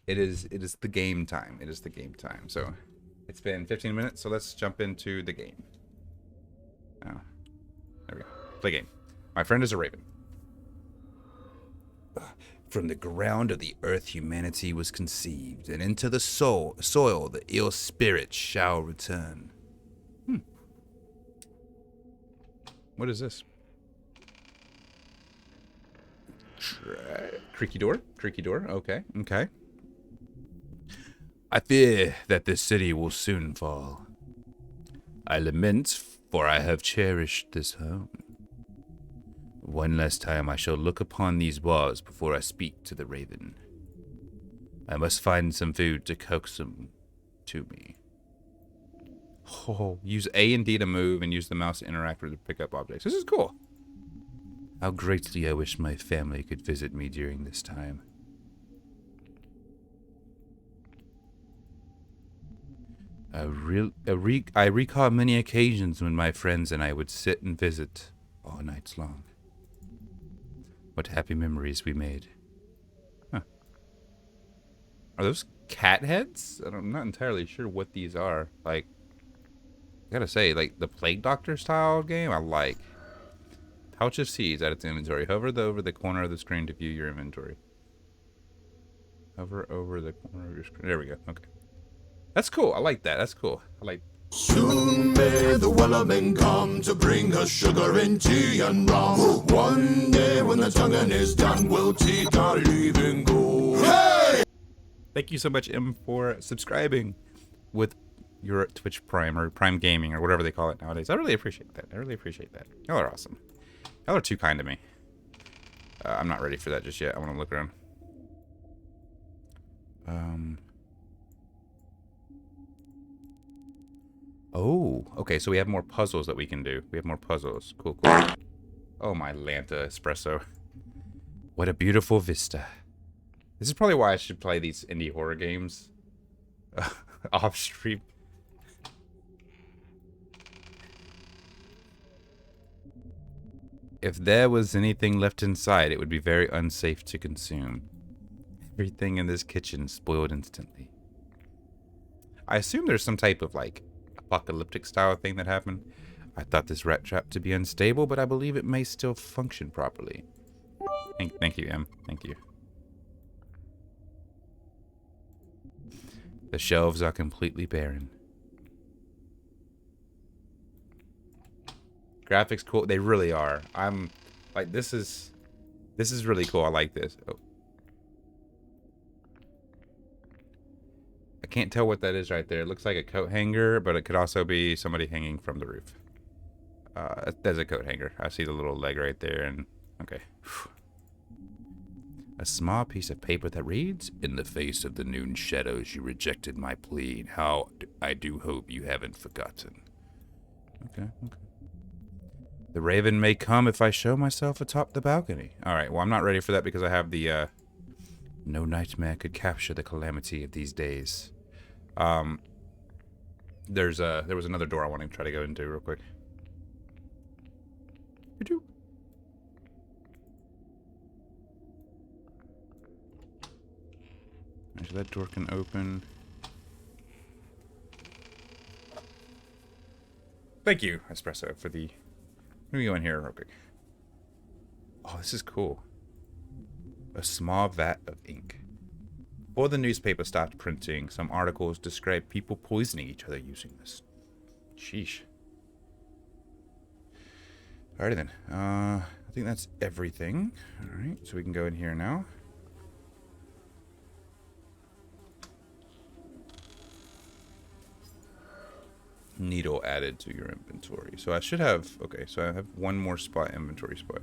It is the game time. It is the game time. So it's been 15 minutes, so let's jump into the game. Oh, there we go. Play game. My friend is a raven. From the ground of the earth humanity was conceived, and into the soil the ill spirit shall return. What is this? Creaky door? Creaky door. Okay. Okay. I fear that this city will soon fall. I lament, for I have cherished this home. One last time I shall look upon these walls before I speak to the raven. I must find some food to coax them to me. Oh, use A and D to move and use the mouse to interact with to pick up objects. This is cool. How greatly I wish my family could visit me during this time. I recall many occasions when my friends and I would sit and visit all nights long. What happy memories we made. Huh. Are those cat heads? I'm not entirely sure what these are. Like, I gotta say, like, the Plague Doctor style game, I like. Pouch of seeds at its inventory. Hover over the corner of the screen to view your inventory. Hover over the corner of your screen. There we go. Okay. That's cool. I like that. That's cool. I like. Soon may the Wellerman come to bring us sugar and tea and rum. One day when the tonguing is done, we'll take our leave and go. Hey! Thank you so much, M, for subscribing with your Twitch Prime or Prime Gaming or whatever they call it nowadays. I really appreciate that. I really appreciate that. Y'all are awesome. Y'all are too kind to me. I'm not ready for that just yet. I want to look around. Oh, okay, so we have more puzzles that we can do. We have more puzzles. Cool, cool. Oh, my Lanta Espresso. What a beautiful vista. This is probably why I should play these indie horror games off stream. If there was anything left inside, it would be very unsafe to consume. Everything in this kitchen spoiled instantly. I assume there's some type of, like, apocalyptic style thing that happened. I thought this rat trap to be unstable, but I believe it may still function properly. Thank you, M. Thank you. The shelves are completely barren. Graphics cool. They really are. I'm like, this is really cool. I like this. Oh. I can't tell what that is right there. It looks like a coat hanger, but it could also be somebody hanging from the roof. There's a coat hanger. I see the little leg right there, and okay. A small piece of paper that reads, "In the face of the noon shadows, you rejected my plea. How I do hope you haven't forgotten." Okay, okay. The raven may come if I show myself atop the balcony. Alright, well, I'm not ready for that because I have the, no nightmare could capture the calamity of these days. There was another door I want to try to go into real quick. So that door can open. Thank you, Espresso, for the... Let me go in here real quick. Oh, this is cool. A small vat of ink. Before the newspaper stopped printing, some articles described people poisoning each other using this. Sheesh. Alrighty then. I think that's everything. Alright, so we can go in here now. Needle added to your inventory. So I should have... Okay, so I have one more inventory spot.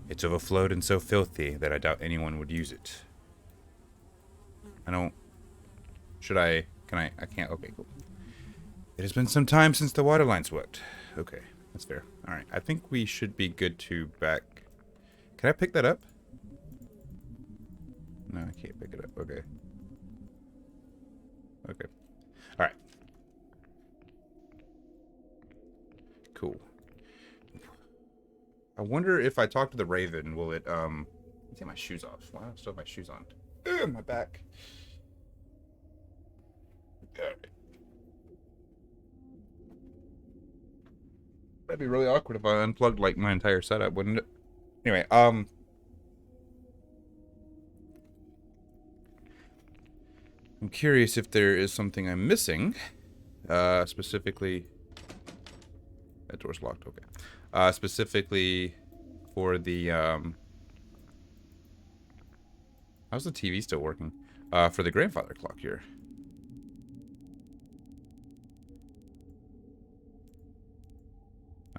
It's overflowed and so filthy that I doubt anyone would use it. I don't... Should I... Can I... I can't... Okay, cool. It has been some time since the water lines worked. Okay, that's fair. Alright, I think we should be good to back... Can I pick that up? No, I can't pick it up. Okay. Okay. Alright. Cool. I wonder if I talk to the raven, will it, let me take my shoes off. Why do I still have my shoes on? Ugh, my back. Alright. That'd be really awkward if I unplugged like my entire setup, wouldn't it? Anyway, I'm curious if there is something I'm missing. Specifically, that door's locked. Okay. Specifically for the how's the TV still working? For the grandfather clock here.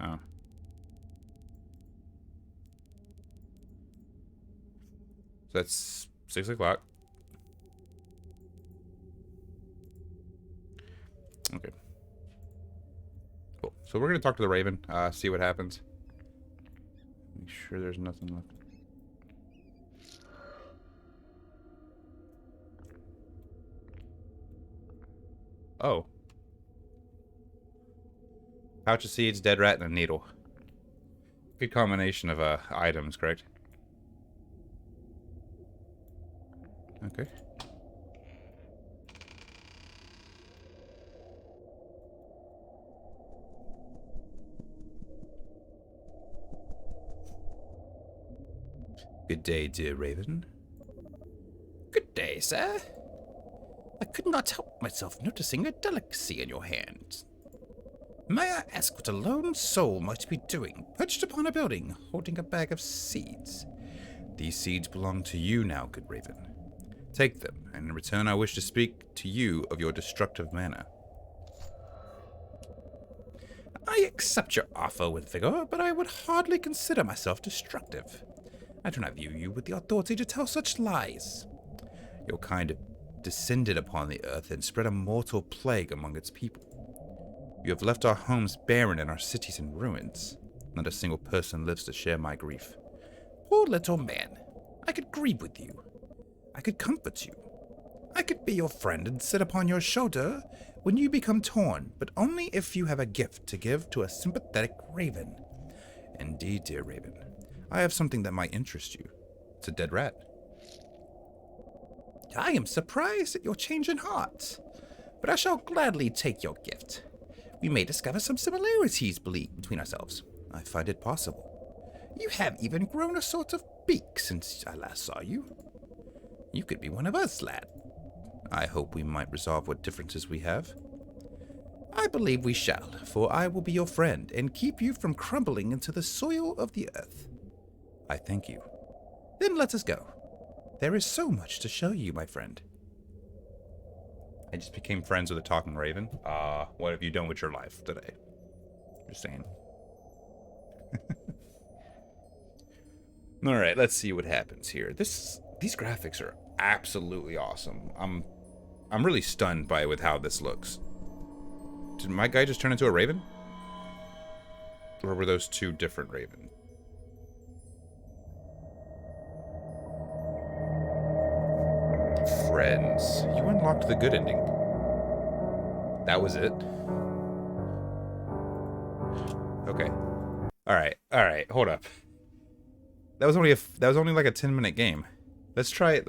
Oh. So that's 6 o'clock. Okay. Cool. So we're gonna talk to the Raven, see what happens. Make sure there's nothing left. Oh. Pouch of seeds, dead rat, and a needle. Good combination of items, correct? Okay. Good day, dear Raven. Good day, sir. I could not help myself noticing a delicacy in your hands. May I ask what a lone soul might be doing, perched upon a building, holding a bag of seeds? These seeds belong to you now, good Raven. Take them, and in return I wish to speak to you of your destructive manner. I accept your offer with vigor, but I would hardly consider myself destructive. I do not view you with the authority to tell such lies. Your kind have descended upon the earth and spread a mortal plague among its people. You have left our homes barren and our cities in ruins. Not a single person lives to share my grief. Poor little man. I could grieve with you. I could comfort you. I could be your friend and sit upon your shoulder when you become torn, but only if you have a gift to give to a sympathetic raven. Indeed, dear Raven. I have something that might interest you. It's a dead rat. I am surprised at your change in heart, but I shall gladly take your gift. We may discover some similarities between ourselves. I find it possible. You have even grown a sort of beak since I last saw you. You could be one of us, lad. I hope we might resolve what differences we have. I believe we shall, for I will be your friend and keep you from crumbling into the soil of the earth. I thank you. Then let us go. There is so much to show you, my friend. I just became friends with a talking raven. What have you done with your life today? Just saying. All right, let's see what happens here. These graphics are absolutely awesome. I'm really stunned by with how this looks. Did my guy just turn into a raven? Or were those two different ravens? Friends. You unlocked the good ending. That was it. Okay. All right. Hold up. That was only like a 10-minute game. Let's try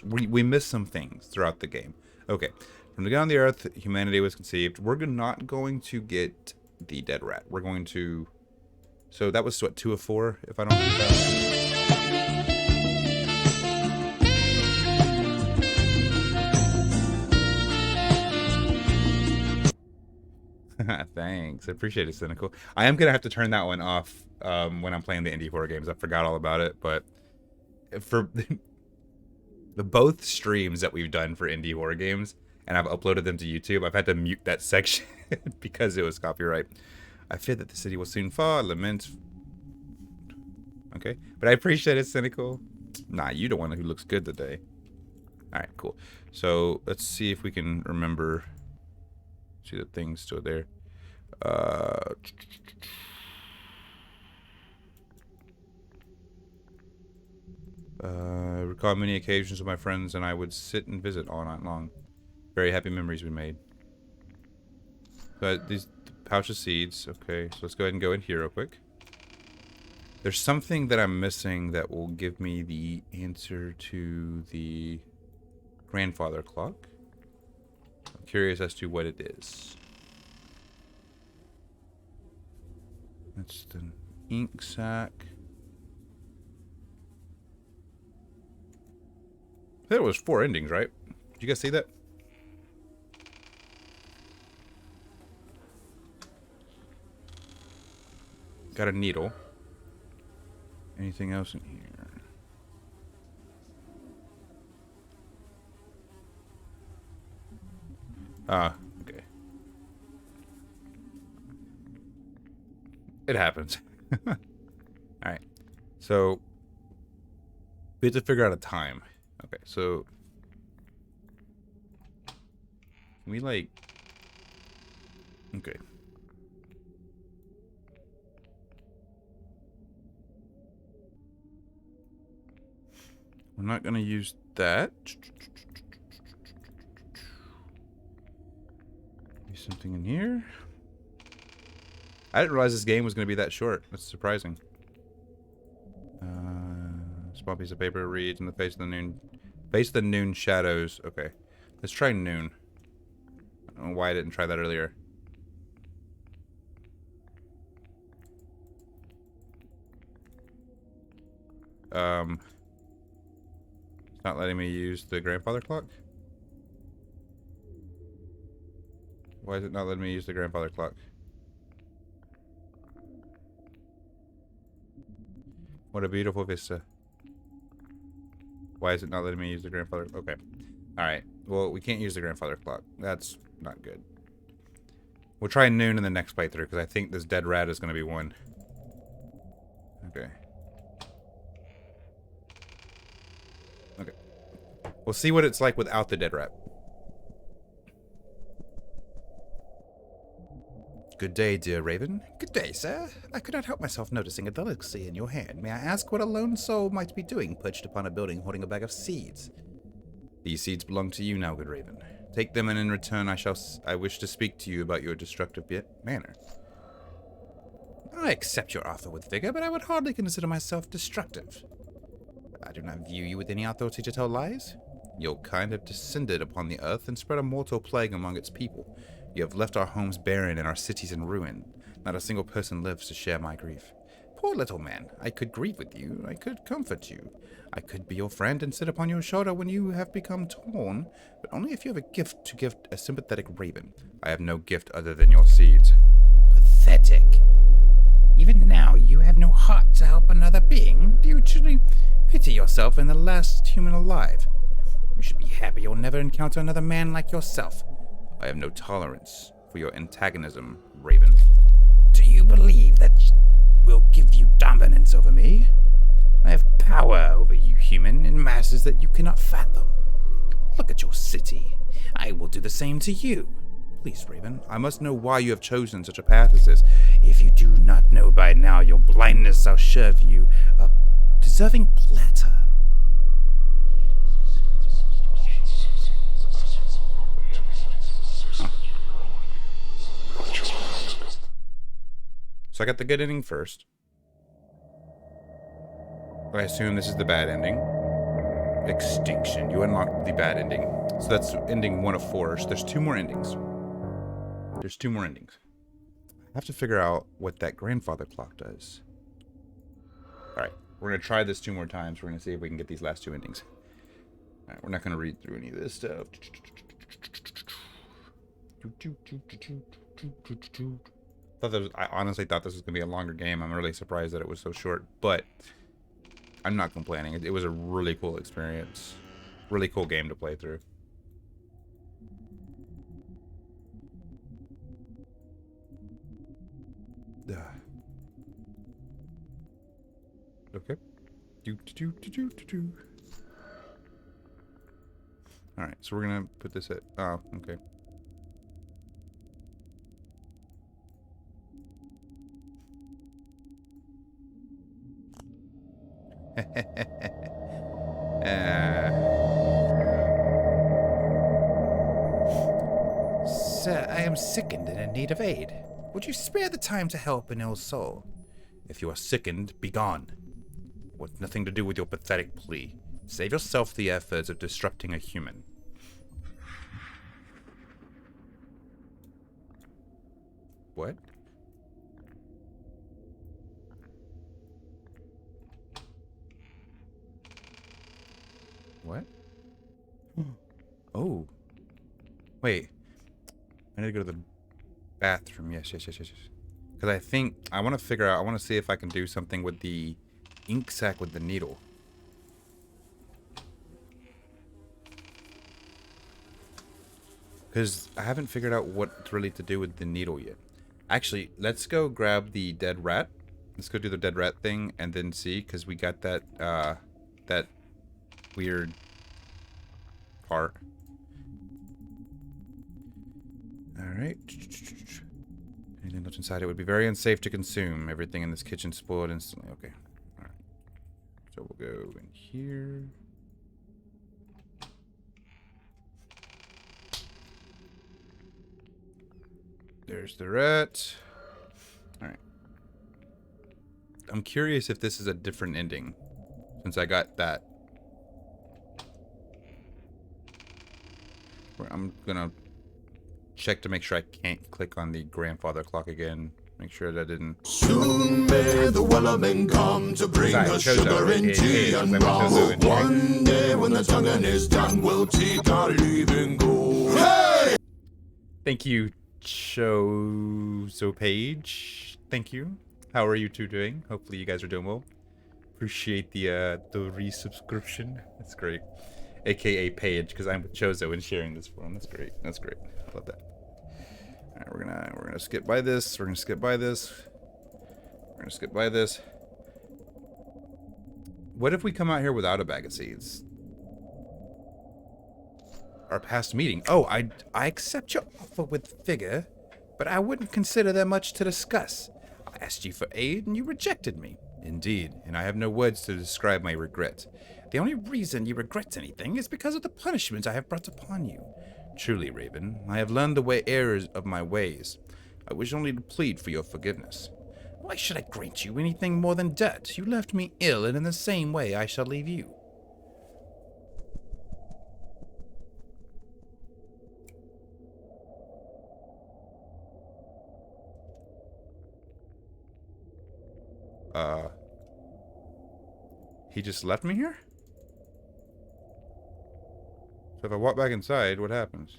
we missed some things throughout the game. Okay. From the ground of the earth, humanity was conceived. We're not going to get the dead rat. We're going to. So that was what, 2 of 4, if I don't Thanks. I appreciate it, Cynical. I am going to have to turn that one off when I'm playing the indie horror games. I forgot all about it, but for the both streams that we've done for indie horror games, and I've uploaded them to YouTube, I've had to mute that section because it was copyright. I fear that the city will soon fall. Lament. Okay. But I appreciate it, Cynical. Nah, you the one who looks good today. Alright, cool. So, let's see if we can remember. See the thing's still there. Recall many occasions with my friends, and I would sit and visit all night long. Very happy memories we made. But these pouch of seeds. Okay, so let's go ahead and go in here real quick. There's something that I'm missing that will give me the answer to the grandfather clock. I'm curious as to what it is. That's the ink sac. There was 4 endings, right? Did you guys see that? Got a needle. Anything else in here? Okay. It happens. Alright. So, we have to figure out a time. Okay, so... Can we, like... Okay. We're not going to use that. Use something in here. I didn't realize this game was going to be that short. That's surprising. Small piece of paper reads in the face of the noon. Face of the noon shadows. Okay. Let's try noon. I don't know why I didn't try that earlier. It's not letting me use the grandfather clock? Why is it not letting me use the grandfather clock? What a beautiful vista. Why is it not letting me use the grandfather? Okay. Alright. Well, we can't use the grandfather clock. That's not good. We'll try noon in the next playthrough, because I think this dead rat is going to be one. Okay. Okay. We'll see what it's like without the dead rat. Good day, dear Raven. Good day, sir. I could not help myself noticing a delicacy in your hand. May I ask what a lone soul might be doing perched upon a building holding a bag of seeds? These seeds belong to you now, good Raven. Take them, and in return I wish to speak to you about your destructive manner. I accept your offer with vigor, but I would hardly consider myself destructive. I do not view you with any authority to tell lies. Your kind have descended upon the earth and spread a mortal plague among its people. You have left our homes barren and our cities in ruin. Not a single person lives to share my grief. Poor little man, I could grieve with you, I could comfort you. I could be your friend and sit upon your shoulder when you have become torn, but only if you have a gift to give a sympathetic raven. I have no gift other than your seeds. Pathetic. Even now, you have no heart to help another being. Do you truly pity yourself and the last human alive? You should be happy you'll never encounter another man like yourself. I have no tolerance for your antagonism, Raven. Do you believe that will give you dominance over me? I have power over you, human, in masses that you cannot fathom. Look at your city. I will do the same to you. Please, Raven, I must know why you have chosen such a path as this. If you do not know by now, your blindness shall serve you a deserving platter. So I got the good ending first. I assume this is the bad ending. Extinction. You unlocked the bad ending. So that's ending 1 of 4. So there's 2 more endings. There's 2 more endings. I have to figure out what that grandfather clock does. Alright. We're going to try this 2 more times. We're going to see if we can get these last 2 endings. Alright. We're not going to read through any of this stuff. I honestly thought this was going to be a longer game. I'm really surprised that it was so short, but I'm not complaining. It was a really cool experience. Really cool game to play through. Okay. Alright, so we're going to put this at... Oh, okay. Sir, I am sickened and in need of aid. Would you spare the time to help an ill soul? If you are sickened, be gone. Want nothing to do with your pathetic plea. Save yourself the efforts of disrupting a human. What? What? Oh. Wait. I need to go to the bathroom. Yes. Because I think I want to figure out. I want to see if I can do something with the ink sac with the needle. Because I haven't figured out what really to do with the needle yet. Actually, let's go grab the dead rat. Let's go do the dead rat thing and then see, because we got that that weird part. Alright. Anything left inside it would be very unsafe to consume. Everything in this kitchen spoiled instantly. Okay. Alright. So we'll go in here. There's the rat. Alright. I'm curious if this is a different ending, since I got that. I'm gonna check to make sure I can't click on the grandfather clock again. Make sure that didn't. Soon may the Wellerman come to bring us sugar and tea and rum. One day when the tonguing is done, we'll take our leave and go. Hey! Thank you, Choo-Choo Page. Thank you. How are you two doing? Hopefully you guys are doing well. Appreciate the resubscription. That's great. AKA Page, because I'm with Chozo and sharing this for him. That's great. That's great. I love that. All right, we're gonna skip by this. We're gonna skip by this. We're gonna skip by this. What if we come out here without a bag of seeds? Our past meeting. Oh, I accept your offer with vigor, but I wouldn't consider there much to discuss. I asked you for aid, and you rejected me. Indeed, and I have no words to describe my regret. The only reason you regret anything is because of the punishment I have brought upon you. Truly, Raven, I have learned the errors of my ways. I wish only to plead for your forgiveness. Why should I grant you anything more than debt? You left me ill, and in the same way I shall leave you. He just left me here? So if I walk back inside, what happens?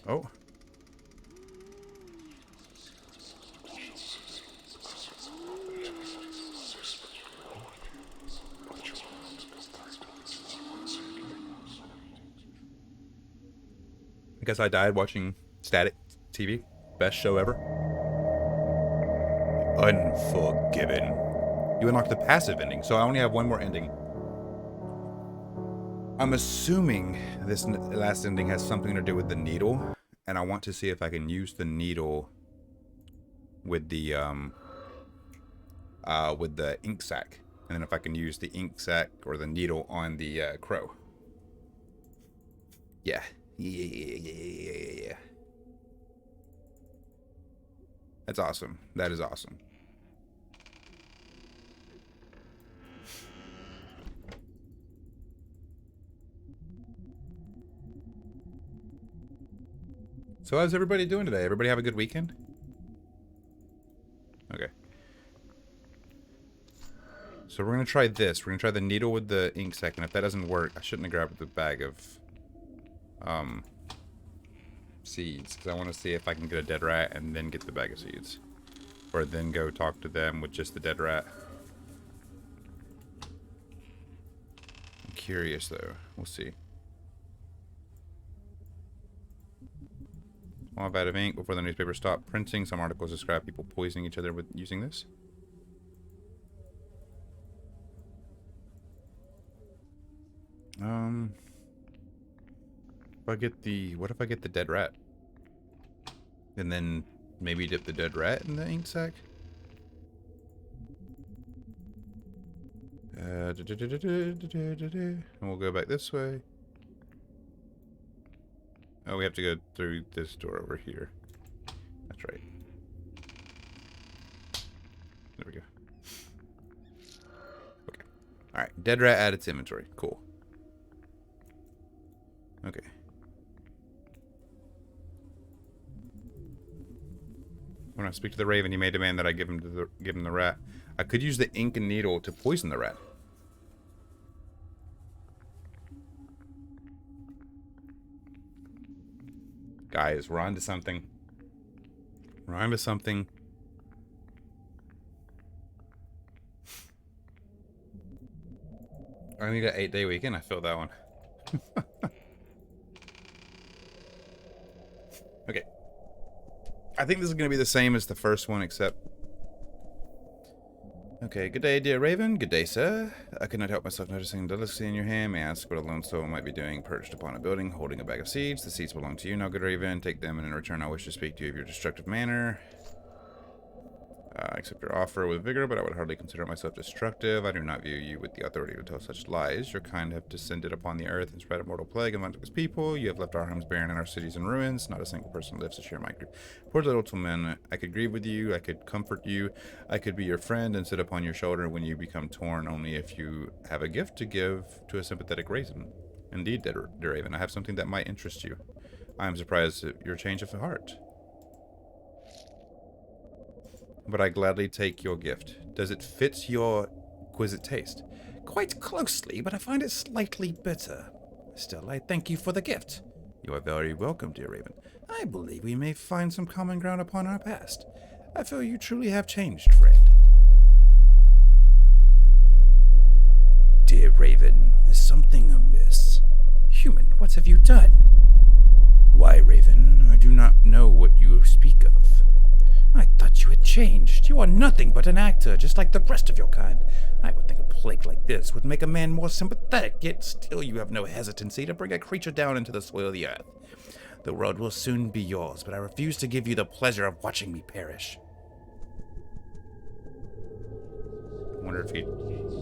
Oh. I guess I died watching Static TV. Best show ever. Unforgiven. You unlocked the passive ending, so I only have one more ending. I'm assuming this last ending has something to do with the needle, and I want to see if I can use the needle with the ink sac, and then if I can use the ink sac or the needle on the crow. Yeah. Yeah. That's awesome. That is awesome. So how's everybody doing today? Everybody have a good weekend? Okay. So we're going to try this. We're going to try the needle with the ink sac, and if that doesn't work, I shouldn't have grabbed the bag of seeds, because I want to see if I can get a dead rat and then get the bag of seeds, or then go talk to them with just the dead rat. I'm curious though. We'll see. Small vat of ink before the newspaper stopped printing. Some articles describe people poisoning each other with using this. If I get the, what if I get the dead rat? And then maybe dip the dead rat in the ink sac? And we'll go back this way. Oh, we have to go through this door over here. That's right. There we go. Okay. Alright, dead rat added to inventory. Cool. Okay. When I speak to the raven, he may demand that I give him the rat. I could use the ink and needle to poison the rat. Guys, we're on to something. We're on to something. I only got 8-day weekend. I filled that one. Okay. I think this is going to be the same as the first one, except... Okay, good day, dear Raven. Good day, sir. I could not help myself noticing delicacy in your hand. May I ask what a lone soul might be doing perched upon a building, holding a bag of seeds? The seeds belong to you now, good Raven. Take them, and in return I wish to speak to you of your destructive manner. I accept your offer with vigor, but I would hardly consider myself destructive. I do not view you with the authority to tell such lies. Your kind have descended upon the earth and spread a mortal plague among its people. You have left our homes barren and our cities in ruins. Not a single person lives to share my grief. Poor little men, I could grieve with you. I could comfort you. I could be your friend and sit upon your shoulder when you become torn, only if you have a gift to give to a sympathetic raven. Indeed, dear Raven, I have something that might interest you. I am surprised at your change of heart. But I gladly take your gift. Does it fit your exquisite taste? Quite closely, but I find it slightly bitter. Still, I thank you for the gift. You are very welcome, dear Raven. I believe we may find some common ground upon our past. I feel you truly have changed, friend. Dear Raven, there's something amiss. Human, what have you done? Why, Raven? I do not know what you speak of. I thought you had changed. You are nothing but an actor, just like the rest of your kind. I would think a plague like this would make a man more sympathetic, yet still you have no hesitancy to bring a creature down into the soil of the earth. The world will soon be yours, but I refuse to give you the pleasure of watching me perish. I wonder if he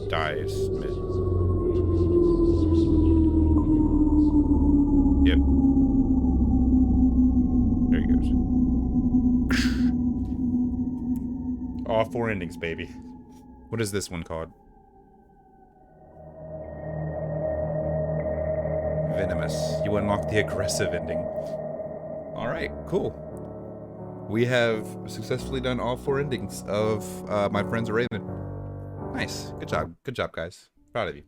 dies mid. Yep. There he goes. All 4 endings, baby. What is this one called? Venomous. You unlock the aggressive ending. Alright, cool. We have successfully done all 4 endings of My Friend's a Raven. Nice. Good job. Good job, guys. Proud of you.